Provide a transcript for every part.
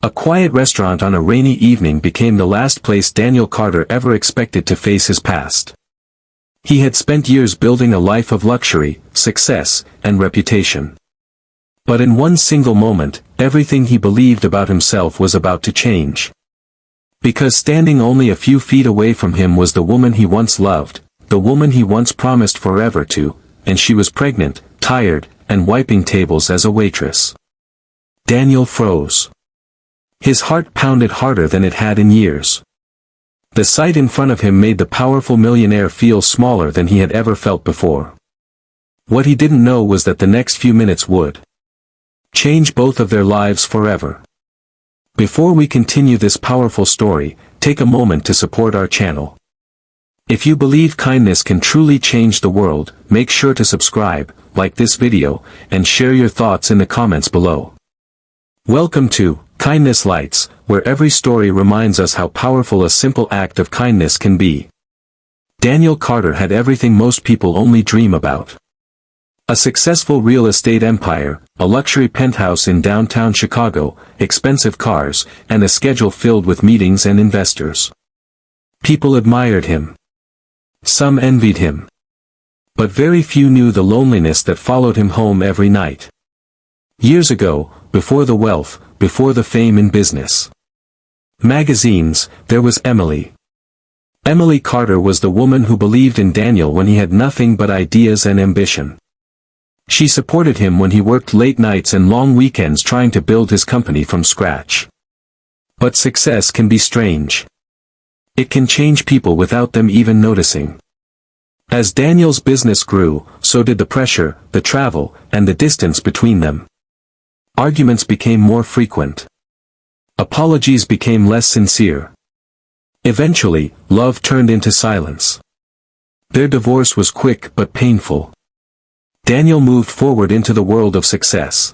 A quiet restaurant on a rainy evening became the last place Daniel Carter ever expected to face his past. He had spent years building a life of luxury, success, and reputation. But in one single moment, everything he believed about himself was about to change. Because standing only a few feet away from him was the woman he once loved, the woman he once promised forever to, and she was pregnant, tired, and wiping tables as a waitress. Daniel froze. His heart pounded harder than it had in years. The sight in front of him made the powerful millionaire feel smaller than he had ever felt before. What he didn't know was that the next few minutes would change both of their lives forever. Before we continue this powerful story, take a moment to support our channel. If you believe kindness can truly change the world, make sure to subscribe, like this video, and share your thoughts in the comments below. Welcome to Kindness Lights, where every story reminds us how powerful a simple act of kindness can be. Daniel Carter had everything most people only dream about. A successful real estate empire, a luxury penthouse in downtown Chicago, expensive cars, and a schedule filled with meetings and investors. People admired him. Some envied him. But very few knew the loneliness that followed him home every night. Years ago, before the wealth, before the fame in business magazines, there was Emily. Emily Carter was the woman who believed in Daniel when he had nothing but ideas and ambition. She supported him when he worked late nights and long weekends trying to build his company from scratch. But success can be strange. It can change people without them even noticing. As Daniel's business grew, so did the pressure, the travel, and the distance between them. Arguments became more frequent. Apologies became less sincere. Eventually, love turned into silence. Their divorce was quick but painful. Daniel moved forward into the world of success.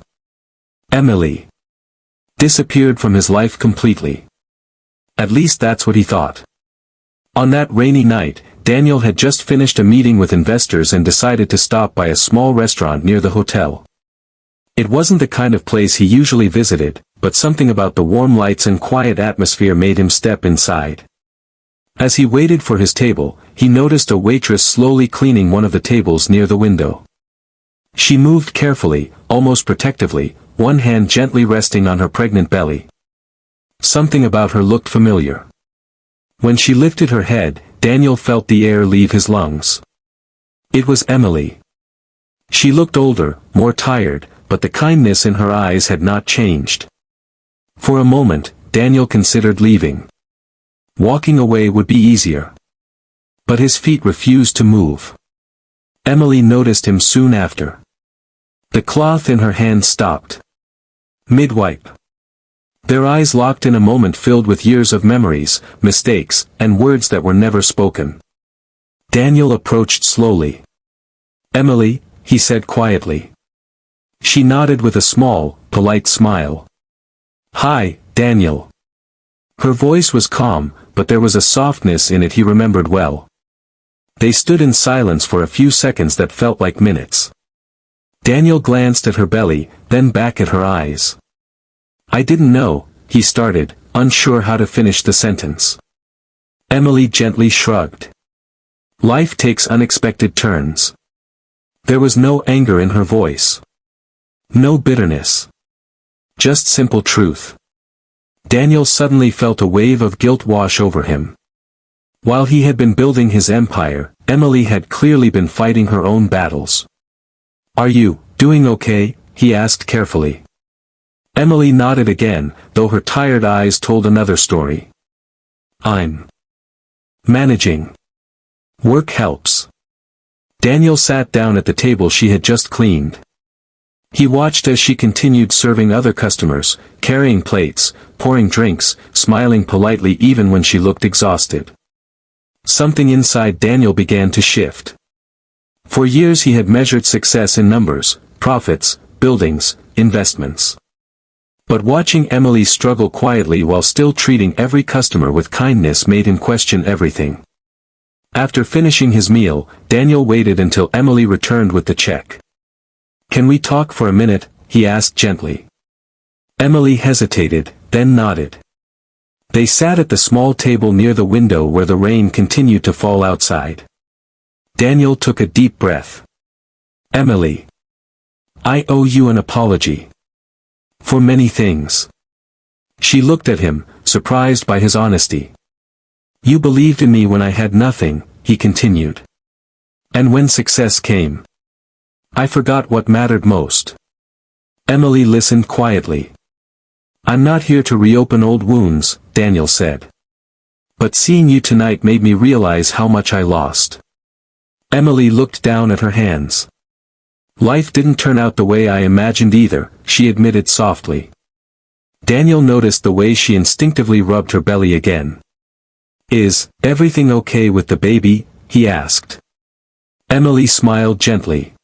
Emily disappeared from his life completely. At least that's what he thought. On that rainy night, Daniel had just finished a meeting with investors and decided to stop by a small restaurant near the hotel. It wasn't the kind of place he usually visited, but something about the warm lights and quiet atmosphere made him step inside. As he waited for his table, he noticed a waitress slowly cleaning one of the tables near the window. She moved carefully, almost protectively, one hand gently resting on her pregnant belly. Something about her looked familiar. When she lifted her head, Daniel felt the air leave his lungs. It was Emily. She looked older, more tired, but the kindness in her eyes had not changed. For a moment, Daniel considered leaving. Walking away would be easier. But his feet refused to move. Emily noticed him soon after. The cloth in her hand stopped mid-wipe. Their eyes locked in a moment filled with years of memories, mistakes, and words that were never spoken. Daniel approached slowly. "Emily," he said quietly. She nodded with a small, polite smile. "Hi, Daniel." Her voice was calm, but there was a softness in it he remembered well. They stood in silence for a few seconds that felt like minutes. Daniel glanced at her belly, then back at her eyes. "I didn't know," he started, unsure how to finish the sentence. Emily gently shrugged. Life takes unexpected turns. There was no anger in her voice. No bitterness. Just simple truth. Daniel suddenly felt a wave of guilt wash over him. While he had been building his empire, Emily had clearly been fighting her own battles. "Are you doing okay?" he asked carefully. Emily nodded again, though her tired eyes told another story. "I'm managing. Work helps." Daniel sat down at the table she had just cleaned. He watched as she continued serving other customers, carrying plates, pouring drinks, smiling politely even when she looked exhausted. Something inside Daniel began to shift. For years he had measured success in numbers, profits, buildings, investments. But watching Emily struggle quietly while still treating every customer with kindness made him question everything. After finishing his meal, Daniel waited until Emily returned with the check. "Can we talk for a minute?" he asked gently. Emily hesitated, then nodded. They sat at the small table near the window where the rain continued to fall outside. Daniel took a deep breath. "Emily, I owe you an apology. For many things." She looked at him, surprised by his honesty. "You believed in me when I had nothing," he continued. "And when success came, I forgot what mattered most." Emily listened quietly. "I'm not here to reopen old wounds," Daniel said. "But seeing you tonight made me realize how much I lost." Emily looked down at her hands. "Life didn't turn out the way I imagined either," she admitted softly. Daniel noticed the way she instinctively rubbed her belly again. "Is everything okay with the baby?" he asked. Emily smiled gently.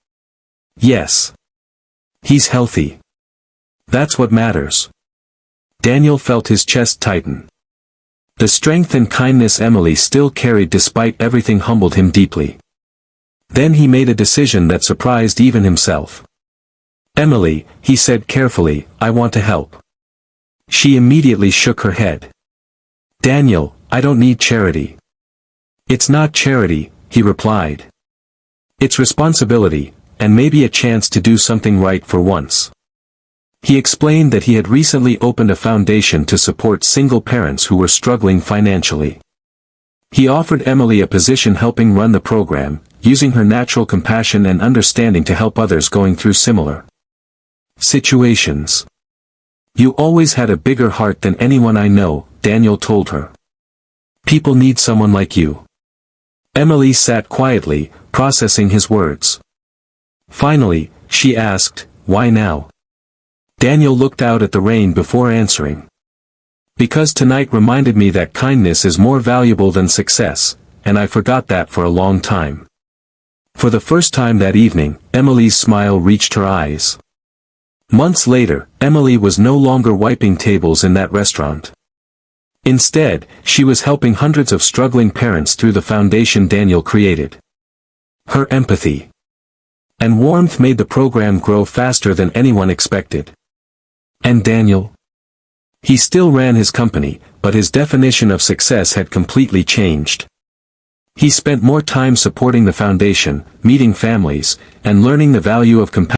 "Yes. He's healthy. That's what matters." Daniel felt his chest tighten. The strength and kindness Emily still carried despite everything humbled him deeply. Then he made a decision that surprised even himself. "Emily," he said carefully, "I want to help." She immediately shook her head. "Daniel, I don't need charity." "It's not charity," he replied. "It's responsibility, and maybe a chance to do something right for once." He explained that he had recently opened a foundation to support single parents who were struggling financially. He offered Emily a position helping run the program, using her natural compassion and understanding to help others going through similar situations. "You always had a bigger heart than anyone I know," Daniel told her. "People need someone like you." Emily sat quietly, processing his words. Finally, she asked, "Why now?" Daniel looked out at the rain before answering. "Because tonight reminded me that kindness is more valuable than success, and I forgot that for a long time." For the first time that evening, Emily's smile reached her eyes. Months later, Emily was no longer wiping tables in that restaurant. Instead, she was helping hundreds of struggling parents through the foundation Daniel created. Her empathy and warmth made the program grow faster than anyone expected. And Daniel? He still ran his company, but his definition of success had completely changed. He spent more time supporting the foundation, meeting families, and learning the value of compassion.